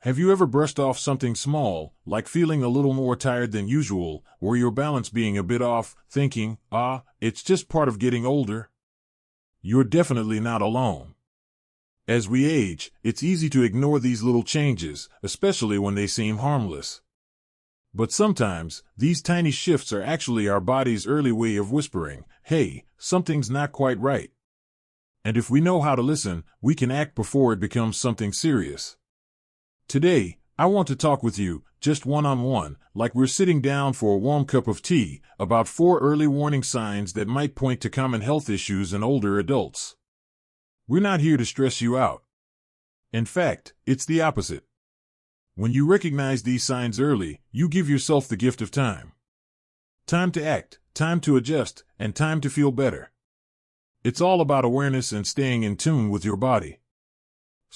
Have you ever brushed off something small, like feeling a little more tired than usual, or your balance being a bit off, thinking, it's just part of getting older? You're definitely not alone. As we age, it's easy to ignore these little changes, especially when they seem harmless. But sometimes, these tiny shifts are actually our body's early way of whispering, hey, something's not quite right. And if we know how to listen, we can act before it becomes something serious. Today, I want to talk with you, just one-on-one, like we're sitting down for a warm cup of tea, about 4 early warning signs that might point to common health issues in older adults. We're not here to stress you out. In fact, it's the opposite. When you recognize these signs early, you give yourself the gift of time. Time to act, time to adjust, and time to feel better. It's all about awareness and staying in tune with your body.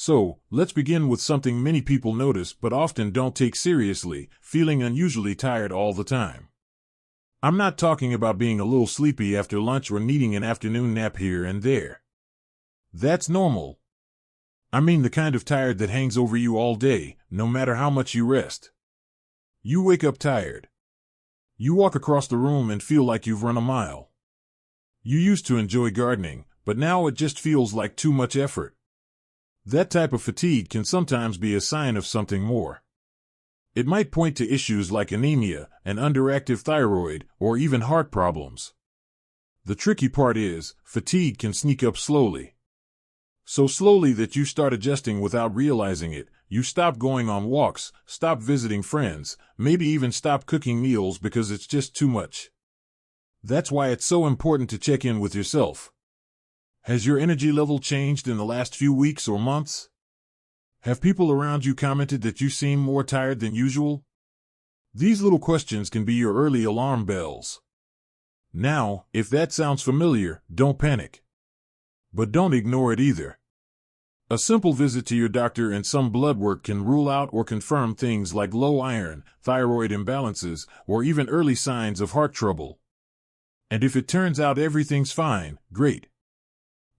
So, let's begin with something many people notice but often don't take seriously, feeling unusually tired all the time. I'm not talking about being a little sleepy after lunch or needing an afternoon nap here and there. That's normal. I mean the kind of tired that hangs over you all day, no matter how much you rest. You wake up tired. You walk across the room and feel like you've run a mile. You used to enjoy gardening, but now it just feels like too much effort. That type of fatigue can sometimes be a sign of something more. It might point to issues like anemia, an underactive thyroid, or even heart problems. The tricky part is, fatigue can sneak up slowly. So slowly that you start adjusting without realizing it. You stop going on walks, stop visiting friends, maybe even stop cooking meals because it's just too much. That's why it's so important to check in with yourself. Has your energy level changed in the last few weeks or months? Have people around you commented that you seem more tired than usual? These little questions can be your early alarm bells. Now, if that sounds familiar, don't panic. But don't ignore it either. A simple visit to your doctor and some blood work can rule out or confirm things like low iron, thyroid imbalances, or even early signs of heart trouble. And if it turns out everything's fine, great.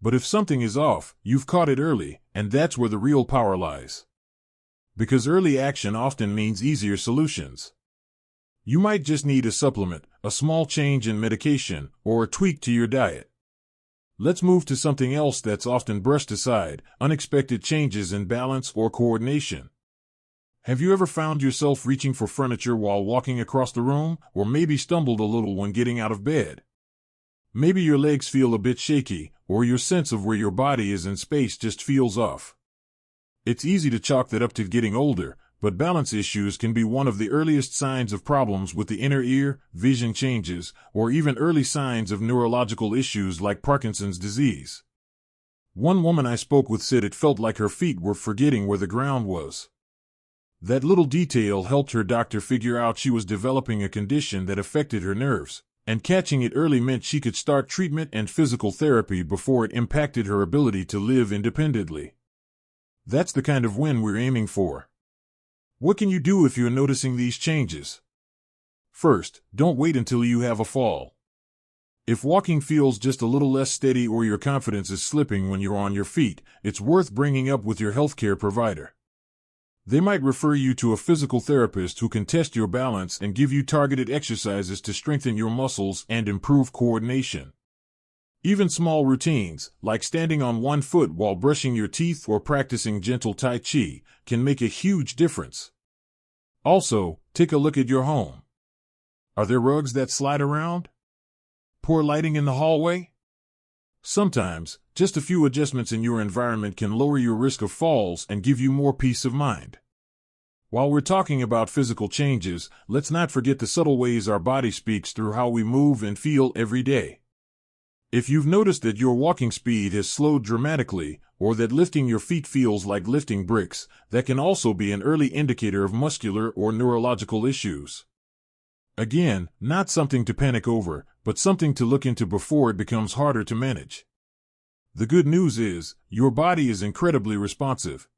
But if something is off, you've caught it early, and that's where the real power lies. Because early action often means easier solutions. You might just need a supplement, a small change in medication, or a tweak to your diet. Let's move to something else that's often brushed aside, unexpected changes in balance or coordination. Have you ever found yourself reaching for furniture while walking across the room, or maybe stumbled a little when getting out of bed? Maybe your legs feel a bit shaky, or your sense of where your body is in space just feels off. It's easy to chalk that up to getting older, but balance issues can be one of the earliest signs of problems with the inner ear, vision changes, or even early signs of neurological issues like Parkinson's disease. One woman I spoke with said it felt like her feet were forgetting where the ground was. That little detail helped her doctor figure out she was developing a condition that affected her nerves, and catching it early meant she could start treatment and physical therapy before it impacted her ability to live independently. That's the kind of win we're aiming for. What can you do if you're noticing these changes? First, don't wait until you have a fall. If walking feels just a little less steady or your confidence is slipping when you're on your feet, it's worth bringing up with your healthcare provider. They might refer you to a physical therapist who can test your balance and give you targeted exercises to strengthen your muscles and improve coordination. Even small routines, like standing on one foot while brushing your teeth or practicing gentle Tai Chi, can make a huge difference. Also, take a look at your home. Are there rugs that slide around? Poor lighting in the hallway? Sometimes, just a few adjustments in your environment can lower your risk of falls and give you more peace of mind. While we're talking about physical changes, let's not forget the subtle ways our body speaks through how we move and feel every day. If you've noticed that your walking speed has slowed dramatically, or that lifting your feet feels like lifting bricks, that can also be an early indicator of muscular or neurological issues. Again, not something to panic over, but something to look into before it becomes harder to manage. The good news is, your body is incredibly responsive.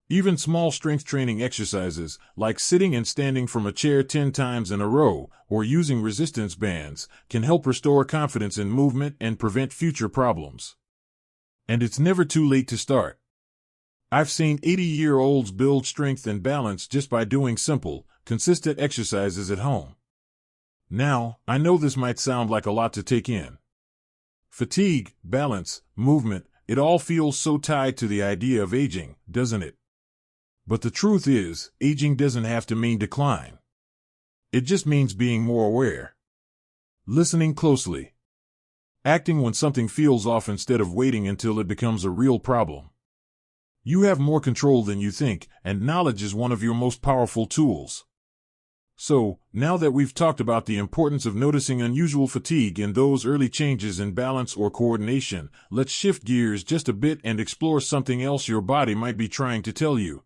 Even small strength training exercises, like sitting and standing from a chair 10 times in a row, or using resistance bands, can help restore confidence in movement and prevent future problems. And it's never too late to start. I've seen 80-year-olds build strength and balance just by doing simple, consistent exercises at home. Now, I know this might sound like a lot to take in. Fatigue, balance, movement, it all feels so tied to the idea of aging, doesn't it? But the truth is, aging doesn't have to mean decline. It just means being more aware. Listening closely. Acting when something feels off instead of waiting until it becomes a real problem. You have more control than you think, and knowledge is one of your most powerful tools. So, now that we've talked about the importance of noticing unusual fatigue and those early changes in balance or coordination, let's shift gears just a bit and explore something else your body might be trying to tell you.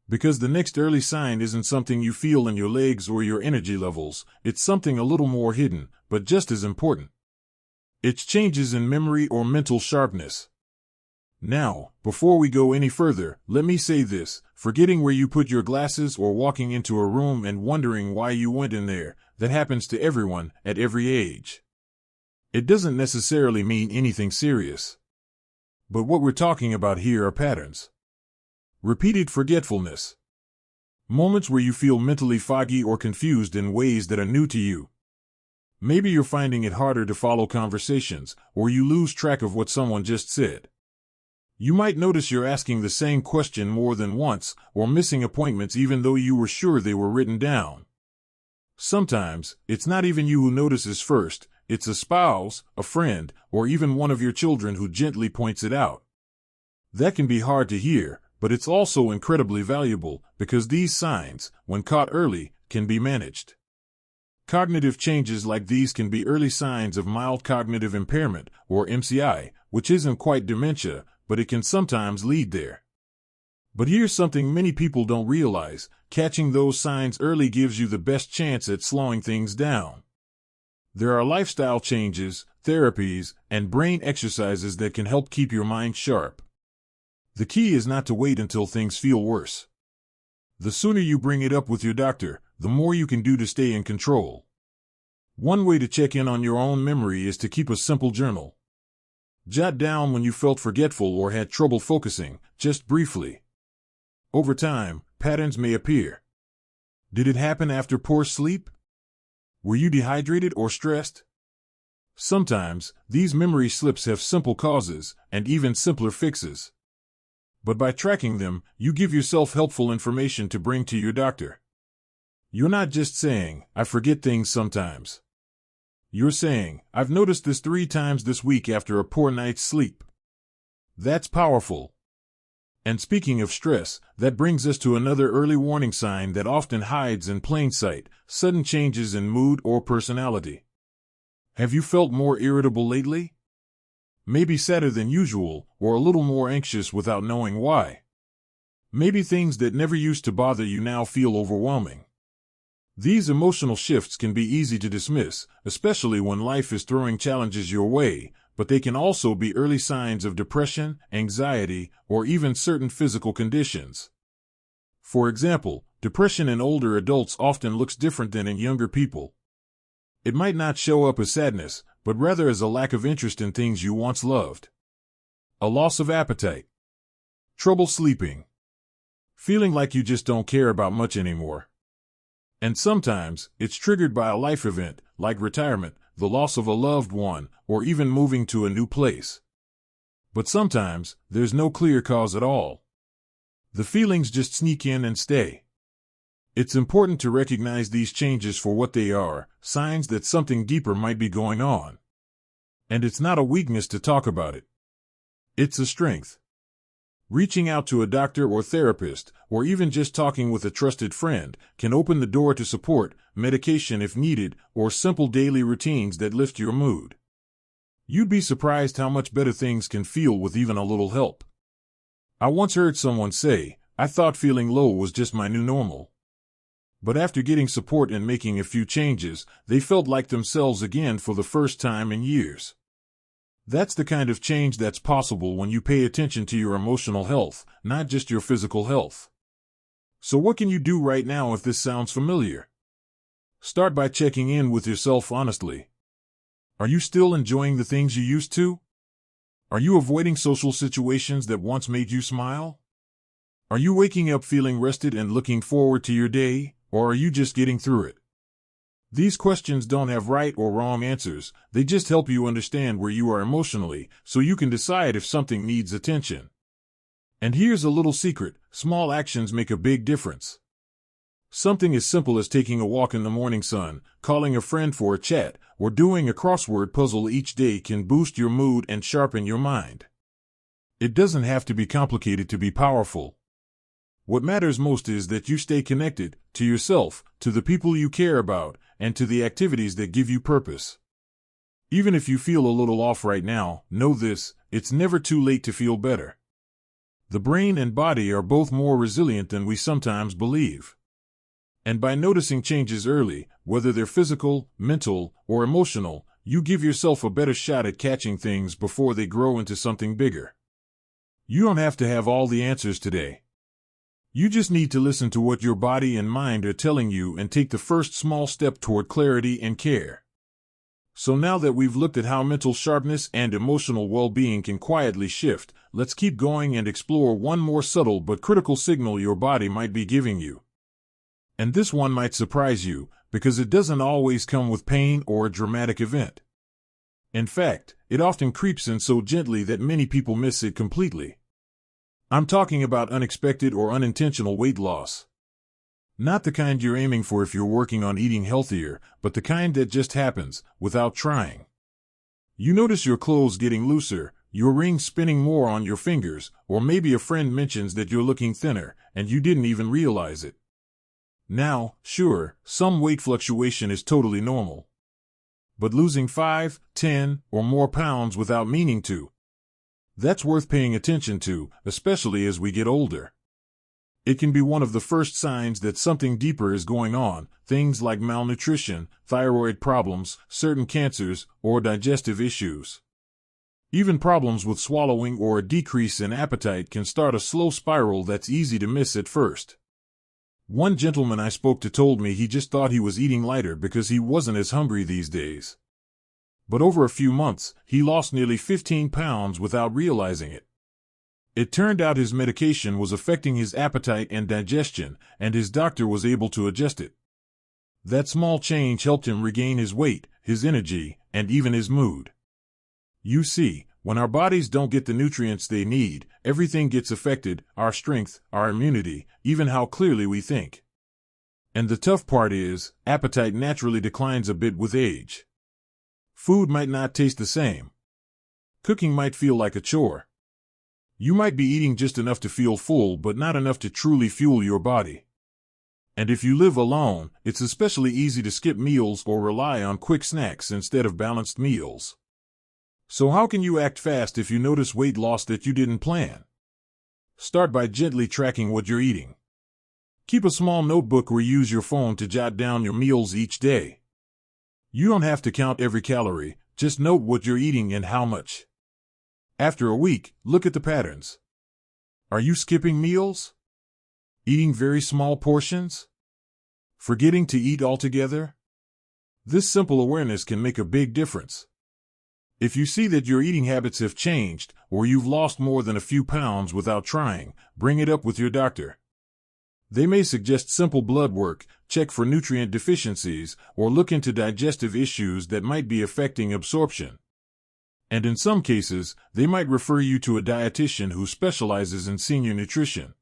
Because the next early sign isn't something you feel in your legs or your energy levels, it's something a little more hidden, but just as important. It's changes in memory or mental sharpness. Now, before we go any further, let me say this: forgetting where you put your glasses or walking into a room and wondering why you went in there, that happens to everyone, at every age. It doesn't necessarily mean anything serious. But what we're talking about here are patterns. Repeated forgetfulness. Moments where you feel mentally foggy or confused in ways that are new to you. Maybe you're finding it harder to follow conversations, or you lose track of what someone just said. You might notice you're asking the same question more than once, or missing appointments even though you were sure they were written down. Sometimes, it's not even you who notices first, it's a spouse, a friend, or even one of your children who gently points it out. That can be hard to hear, but it's also incredibly valuable, because these signs, when caught early, can be managed. Cognitive changes like these can be early signs of mild cognitive impairment, or MCI, which isn't quite dementia, but it can sometimes lead there. But here's something many people don't realize: catching those signs early gives you the best chance at slowing things down. There are lifestyle changes, therapies, and brain exercises that can help keep your mind sharp. The key is not to wait until things feel worse. The sooner you bring it up with your doctor, the more you can do to stay in control. One way to check in on your own memory is to keep a simple journal. Jot down when you felt forgetful or had trouble focusing, just briefly. Over time, patterns may appear. Did it happen after poor sleep? Were you dehydrated or stressed? Sometimes, these memory slips have simple causes, and even simpler fixes. But by tracking them, you give yourself helpful information to bring to your doctor. You're not just saying, "I forget things sometimes." You're saying, "I've noticed this 3 times this week after a poor night's sleep." That's powerful. And speaking of stress, that brings us to another early warning sign that often hides in plain sight: sudden changes in mood or personality. Have you felt more irritable lately? Maybe sadder than usual, or a little more anxious without knowing why. Maybe things that never used to bother you now feel overwhelming. These emotional shifts can be easy to dismiss, especially when life is throwing challenges your way, but they can also be early signs of depression, anxiety, or even certain physical conditions. For example, depression in older adults often looks different than in younger people. It might not show up as sadness, but rather as a lack of interest in things you once loved. A loss of appetite. Trouble sleeping. Feeling like you just don't care about much anymore. And sometimes, it's triggered by a life event, like retirement, the loss of a loved one, or even moving to a new place. But sometimes, there's no clear cause at all. The feelings just sneak in and stay. It's important to recognize these changes for what they are, signs that something deeper might be going on. And it's not a weakness to talk about it. It's a strength. Reaching out to a doctor or therapist, or even just talking with a trusted friend, can open the door to support, medication if needed, or simple daily routines that lift your mood. You'd be surprised how much better things can feel with even a little help. I once heard someone say, "I thought feeling low was just my new normal." But after getting support and making a few changes, they felt like themselves again for the first time in years. That's the kind of change that's possible when you pay attention to your emotional health, not just your physical health. So what can you do right now if this sounds familiar? Start by checking in with yourself honestly. Are you still enjoying the things you used to? Are you avoiding social situations that once made you smile? Are you waking up feeling rested and looking forward to your day, or are you just getting through it? These questions don't have right or wrong answers, they just help you understand where you are emotionally, so you can decide if something needs attention. And here's a little secret: small actions make a big difference. Something as simple as taking a walk in the morning sun, calling a friend for a chat, or doing a crossword puzzle each day can boost your mood and sharpen your mind. It doesn't have to be complicated to be powerful. What matters most is that you stay connected to yourself, to the people you care about, and to the activities that give you purpose. Even if you feel a little off right now, know this: it's never too late to feel better. The brain and body are both more resilient than we sometimes believe. And by noticing changes early, whether they're physical, mental, or emotional, you give yourself a better shot at catching things before they grow into something bigger. You don't have to have all the answers today. You just need to listen to what your body and mind are telling you and take the first small step toward clarity and care. So now that we've looked at how mental sharpness and emotional well-being can quietly shift, let's keep going and explore one more subtle but critical signal your body might be giving you. And this one might surprise you, because it doesn't always come with pain or a dramatic event. In fact, it often creeps in so gently that many people miss it completely. I'm talking about unexpected or unintentional weight loss. Not the kind you're aiming for if you're working on eating healthier, but the kind that just happens, without trying. You notice your clothes getting looser, your ring spinning more on your fingers, or maybe a friend mentions that you're looking thinner, and you didn't even realize it. Now, sure, some weight fluctuation is totally normal. But losing 5, 10, or more pounds without meaning to, that's worth paying attention to, especially as we get older. It can be one of the first signs that something deeper is going on, things like malnutrition, thyroid problems, certain cancers, or digestive issues. Even problems with swallowing or a decrease in appetite can start a slow spiral that's easy to miss at first. One gentleman I spoke to told me he just thought he was eating lighter because he wasn't as hungry these days. But over a few months, he lost nearly 15 pounds without realizing it. It turned out his medication was affecting his appetite and digestion, and his doctor was able to adjust it. That small change helped him regain his weight, his energy, and even his mood. You see, when our bodies don't get the nutrients they need, everything gets affected: our strength, our immunity, even how clearly we think. And the tough part is, appetite naturally declines a bit with age. Food might not taste the same. Cooking might feel like a chore. You might be eating just enough to feel full, but not enough to truly fuel your body. And if you live alone, it's especially easy to skip meals or rely on quick snacks instead of balanced meals. So how can you act fast if you notice weight loss that you didn't plan? Start by gently tracking what you're eating. Keep a small notebook or use your phone to jot down your meals each day. You don't have to count every calorie, just note what you're eating and how much. After a week, look at the patterns. Are you skipping meals? Eating very small portions? Forgetting to eat altogether? This simple awareness can make a big difference. If you see that your eating habits have changed, or you've lost more than a few pounds without trying, bring it up with your doctor. They may suggest simple blood work, check for nutrient deficiencies, or look into digestive issues that might be affecting absorption. And in some cases, they might refer you to a dietitian who specializes in senior nutrition.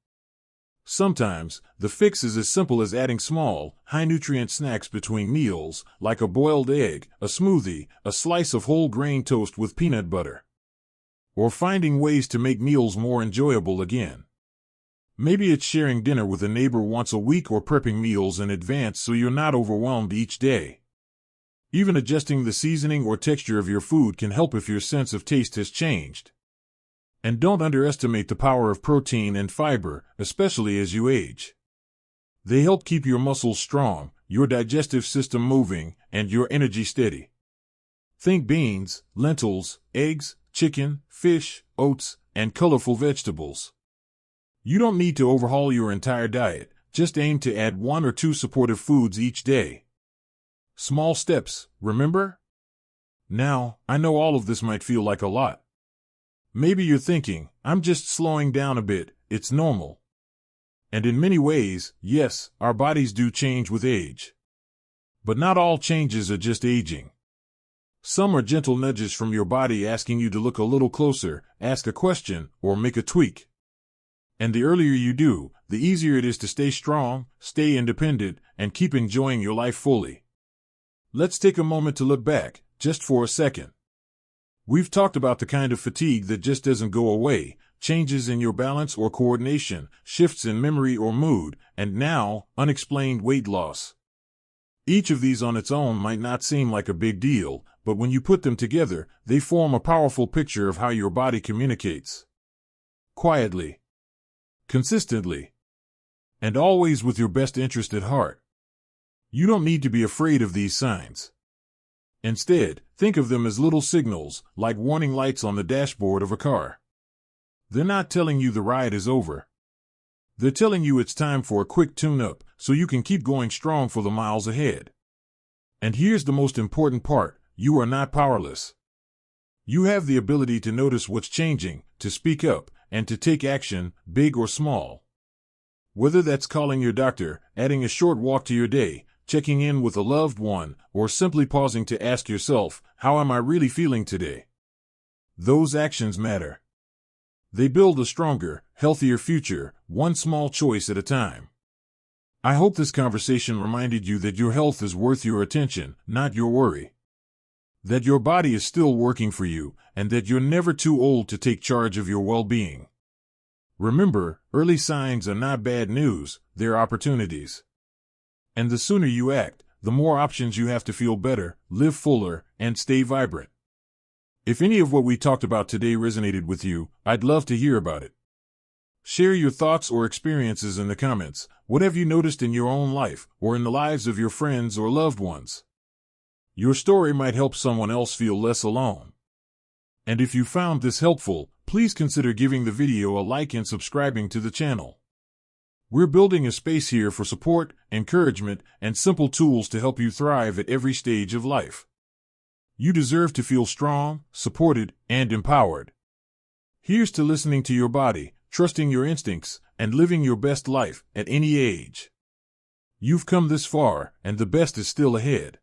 Sometimes, the fix is as simple as adding small, high-nutrient snacks between meals, like a boiled egg, a smoothie, a slice of whole grain toast with peanut butter. Or finding ways to make meals more enjoyable again. Maybe it's sharing dinner with a neighbor once a week or prepping meals in advance so you're not overwhelmed each day. Even adjusting the seasoning or texture of your food can help if your sense of taste has changed. And don't underestimate the power of protein and fiber, especially as you age. They help keep your muscles strong, your digestive system moving, and your energy steady. Think beans, lentils, eggs, chicken, fish, oats, and colorful vegetables. You don't need to overhaul your entire diet, just aim to add 1 or 2 supportive foods each day. Small steps, remember? Now, I know all of this might feel like a lot. Maybe you're thinking, I'm just slowing down a bit, it's normal. And in many ways, yes, our bodies do change with age. But not all changes are just aging. Some are gentle nudges from your body asking you to look a little closer, ask a question, or make a tweak. And the earlier you do, the easier it is to stay strong, stay independent, and keep enjoying your life fully. Let's take a moment to look back, just for a second. We've talked about the kind of fatigue that just doesn't go away, changes in your balance or coordination, shifts in memory or mood, and now, unexplained weight loss. Each of these on its own might not seem like a big deal, but when you put them together, they form a powerful picture of how your body communicates. Quietly, consistently, and always with your best interest at heart. You don't need to be afraid of these signs. Instead, think of them as little signals, like warning lights on the dashboard of a car. They're not telling you the ride is over. They're telling you it's time for a quick tune-up, so you can keep going strong for the miles ahead. And here's the most important part: you are not powerless. You have the ability to notice what's changing, to speak up, and to take action, big or small. Whether that's calling your doctor, adding a short walk to your day, checking in with a loved one, or simply pausing to ask yourself, how am I really feeling today? Those actions matter. They build a stronger, healthier future, one small choice at a time. I hope this conversation reminded you that your health is worth your attention, not your worry. That your body is still working for you, and that you're never too old to take charge of your well-being. Remember, early signs are not bad news, they're opportunities. And the sooner you act, the more options you have to feel better, live fuller, and stay vibrant. If any of what we talked about today resonated with you, I'd love to hear about it. Share your thoughts or experiences in the comments. What have you noticed in your own life, or in the lives of your friends or loved ones? Your story might help someone else feel less alone. And if you found this helpful, please consider giving the video a like and subscribing to the channel. We're building a space here for support, encouragement, and simple tools to help you thrive at every stage of life. You deserve to feel strong, supported, and empowered. Here's to listening to your body, trusting your instincts, and living your best life at any age. You've come this far, and the best is still ahead.